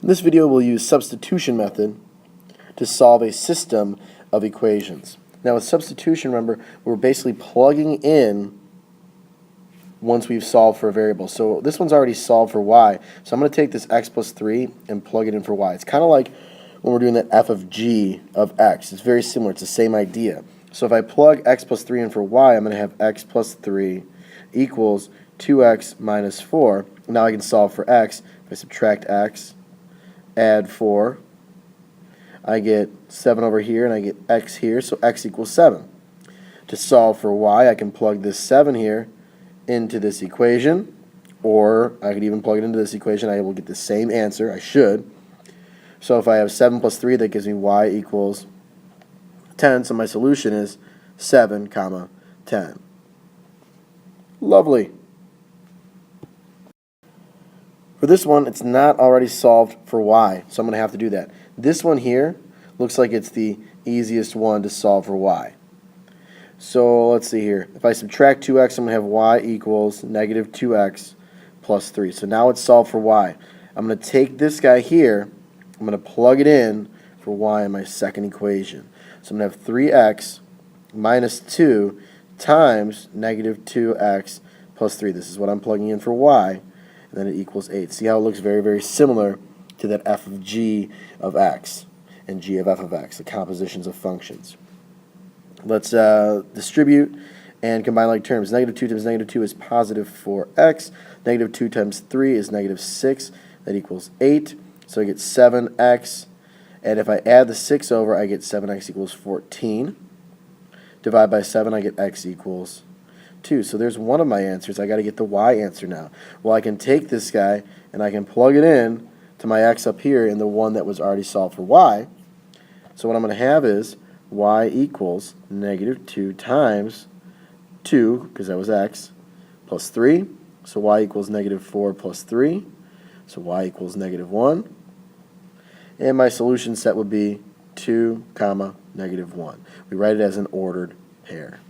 this video we'll use substitution method to solve a system of equations. Now with substitution, remember, we're basically plugging in once we've solved for a variable. So this one's already solved for y. So I'm going to take this x plus 3 and plug it in for y. It's kind of like when we're doing that f of g of x. It's very similar. It's the same idea. So if I plug x plus 3 in for y, I'm going to have x plus 3 equals 2x minus 4. Now I can solve for x. If I subtract x, add 4, I get 7 over here, and I get x here, so x equals 7. To solve for y, I can plug this 7 here into this equation, or I could even plug it into this equation. I will get the same answer. I should. So if I have 7 plus 3, that gives me y equals 10, so my solution is 7, comma 10. Lovely. For this one, it's not already solved for y, so I'm going to have to do that. This one here looks like it's the easiest one to solve for y. So let's see here. If I subtract 2x, I'm going to have y equals negative 2x plus 3. So now it's solved for y. I'm going to take this guy here, I'm going to plug it in for y in my second equation. So I'm going to have 3x minus 2 times negative 2x plus 3. This is what I'm plugging in for y, and then it equals 8. See how it looks very, very similar to that f of g of x and g of f of x, the compositions of functions. Let's distribute and combine like terms. Negative 2 times negative 2 is positive 4x. Negative 2 times 3 is negative 6. That equals 8. So I get 7x. And if I add the 6 over, I get 7x equals 14. Divide by 7, I get x equals 2. So there's one of my answers. I got to get the y answer now. Well, I can take this guy and I can plug it in to my x up here in the one that was already solved for y. So what I'm going to have is y equals negative 2 times 2, because that was x, plus 3. So y equals negative 4 plus 3. So y equals negative 1. And my solution set would be 2, comma, negative 1. We write it as an ordered pair.